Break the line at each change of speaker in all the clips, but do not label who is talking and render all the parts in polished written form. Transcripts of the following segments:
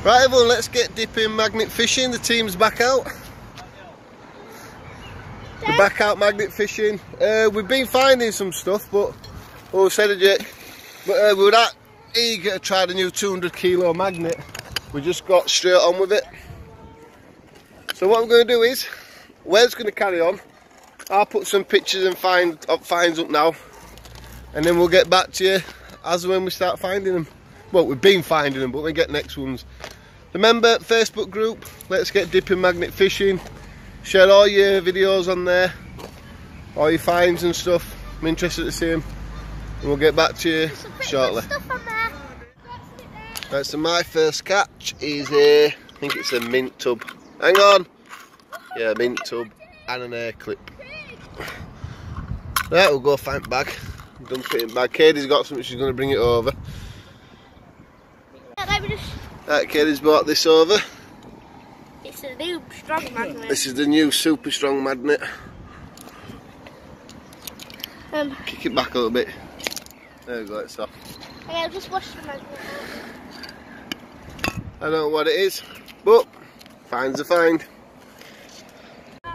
Right everyone, let's get dipping magnet fishing. The team's back out. They're back out magnet fishing. We've been finding some stuff, but we were that eager to try the new 200 kilo magnet. We just got straight on with it. So what I'm going to do is, Wes going to carry on. I'll put some pictures and finds up now, and then we'll get back to you as when we start finding them. Well, we've been finding them, but we get next ones. Remember, Facebook group, Let's Get Dipping Magnet Fishing. Share all your videos on there, all your finds and stuff. I'm interested to see them, and we'll get back to you shortly. Right, so my first catch is I think it's a mint tub. Hang on. Yeah, mint tub and an air clip. Right, we'll go find bag. Dump it in bag. Katie's got something, she's going to bring it over. Right, Katie's brought this over.
It's a new strong magnet.
This is the new super strong magnet. Kick it back a little bit. There we go, it's off.
Okay, I'll just wash the magnet.
I don't know what it is, but find's a find.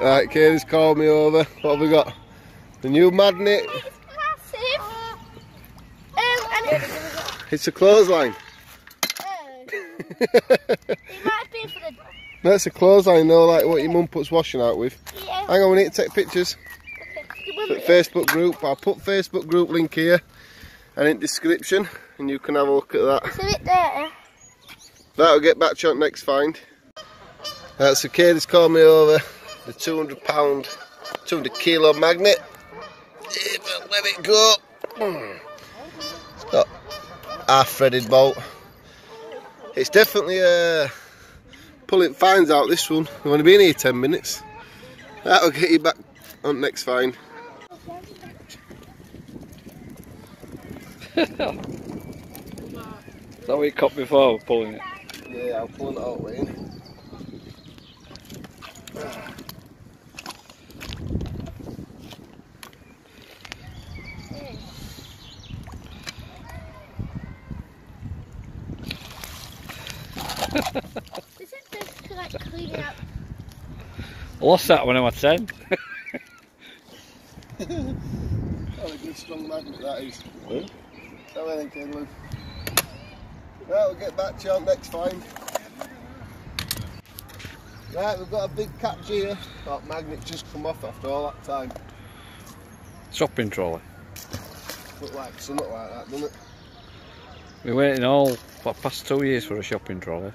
Right, Katie's called me over. What have we got? The new magnet.
It's massive.
It's a clothesline.
It might be for the...
That's a clothesline though, like what your mum puts washing out with.
Yeah.
Hang on, we need to take pictures.
Okay.
Facebook group. I'll put Facebook group link here and in description, and you can have a look at that.
It's a bit there.
That'll get back to you on next find. Right, so Katie's called me over the 200 kilo magnet. Let it go. It's got half threaded bolt. It's definitely pulling fines out, this one. We've only been here 10 minutes. That'll get you back on next find.
Is that what you caught before pulling it?
Yeah, I'll pull it out, Wayne.
This is just to like clean it up.
I lost that when I was 10.
Oh, a good strong magnet that is. So I think, Edwin. Right, we'll get back to you on next find. Right, we've got a big catch here. That magnet just come off after all that time.
Shopping trolley.
Look like something like that, doesn't it?
We're waiting all for past 2 years for a shopping trolley.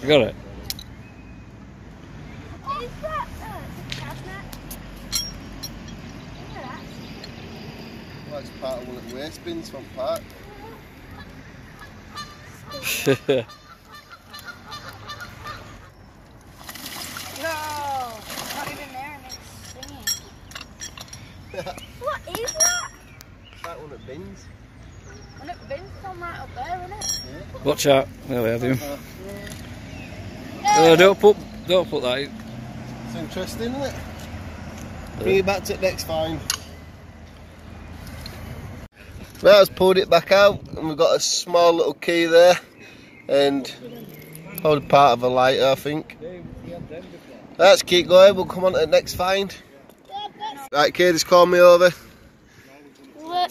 You got it?
Is that a cabinet?
Well, it's part of one of the waste bins from Park.
No, not even there and it's singing. What is that?
It's like one of the bins.
One of the bins come right up there, isn't it?
Yeah.
Watch out. There we have him. Don't put that in.
It's interesting, isn't it? Bring it back to the next find. Well, I've pulled it back out and we've got a small little key there and probably part of a lighter, I think. Let's keep going, we'll come on to the next find. Right, Katie's called me over.
What?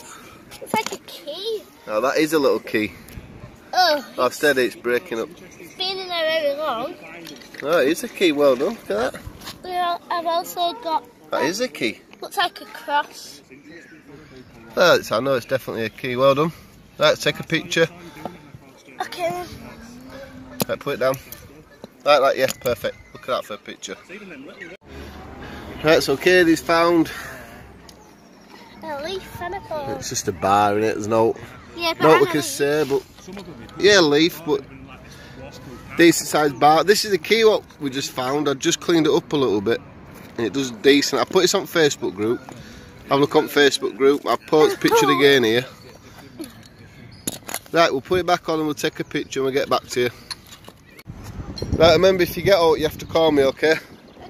It's like a key.
Oh, that is a little key.
Oh.
I've said it's breaking up.
It's been in there very long.
Oh, it is a key, well done, look at that.
Well, I've also got...
That is a key.
Looks like a cross.
Oh, I know it's definitely a key, well done. Right, take a picture.
Okay then.
Right, put it down. Like that, yeah, perfect. Look at that for a picture. Right, so Katie's found...
A leaf and a ball.
It's just a bar in it, there's no...
Yeah, but
Not we can say, but... Yeah, leaf, but... Decent sized bar. This is the key what we just found. I just cleaned it up a little bit. And it does decent. I put this on Facebook group. Have a look on Facebook group. I'll post a picture again here. Right, we'll put it back on and we'll take a picture and we'll get back to you. Right, remember if you get out you have to call me, okay?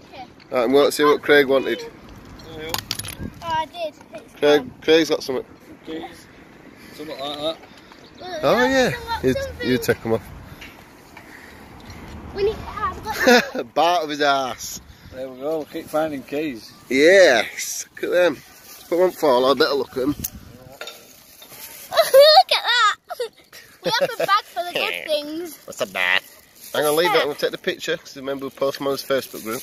Okay.
Right, and we'll see what Craig wanted.
Oh, I did.
Craig's got something.
Keys. Something like that.
Oh yeah, you take them off.
We need to have
Bart of his ass.
There we go. Keep finding keys.
Yes, look at them. If I won't fall, I better look at them.
Look at that. We have a bag for the good things.
What's a bag? I'm gonna leave it. I'm gonna take the picture because remember we post them on his Facebook group.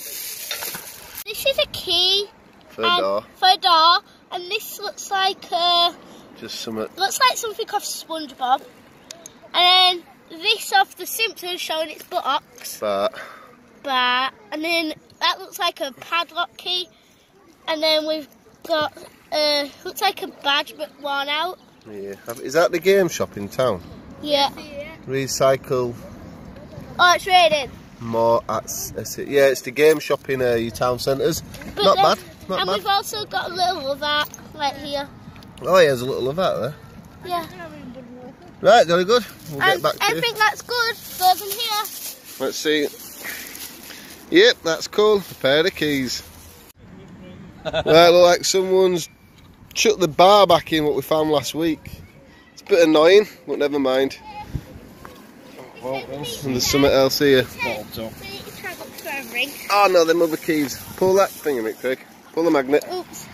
This is a key
For a door.
For a door, and this looks like
Just something.
looks like something off SpongeBob, and then this off The Simpsons showing its buttocks.
Bart.
And then that looks like a padlock key, and then we've got looks like a badge but worn out.
Yeah. Is that the game shop in town?
Yeah.
Recycle
Oh, it's raining.
more at. Yeah, it's the game shop in your town centres.
But
Not
then-
bad. Not
and
bad.
we've also got a little of that right here.
Oh, yeah, there's a little of that there.
Yeah.
Right, very good. We'll get
And
back to you.
everything that's good goes in here.
Let's see. Yep, that's cool. A pair of keys. Right, look like someone's chucked the bar back in what we found last week. It's a bit annoying, but never mind. And there's something else here. Oh no, them other keys. Pull that thing in it, Craig. Pull the magnet.
Oops.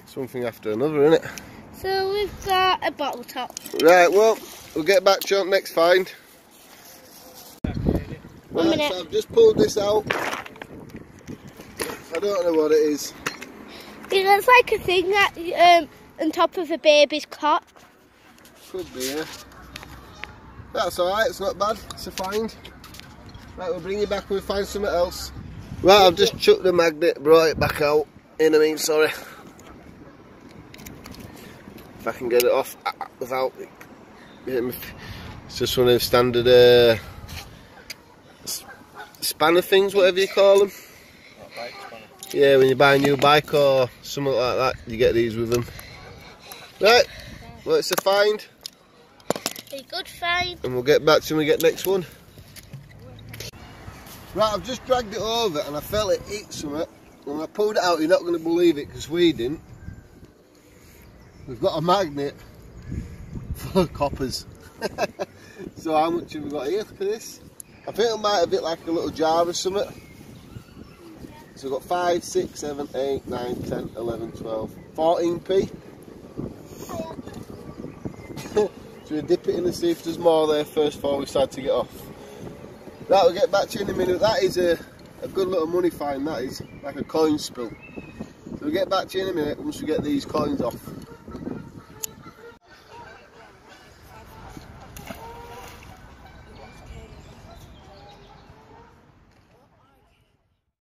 Something after another, innit?
So we've got a bottle top.
Right, well, we'll get back to you on the next find.
1 minute.
So I've just pulled this out. I don't know what it is.
It looks like a thing that on top of a baby's cot.
Could be, yeah. That's alright, it's not bad. It's a find. Right, we'll bring you back when we find something else. Right, I've just chucked the magnet, brought it back out. Sorry. If I can get it off without getting my... It's just one of those standard spanner things, whatever you call them. Yeah, when you buy a new bike or something like that, you get these with them. Right, well, it's a find.
A good find.
And we'll get back to when we get next one. Right, I've just dragged it over and I felt it hit something. When I pulled it out, you're not going to believe it because we didn't. We've got a magnet full of coppers. So how much have we got here? Look at this. I think it might have been like a little jar or something. So we've got 5, 6, 7, 8, 9, 10, 11, 12, 14p. So we'll dip it in and see if there's more there first before we decide to get off. Right, we'll get back to you in a minute. That is a good little money find, that is. Like a coin spill. So we'll get back to you in a minute once we get these coins off.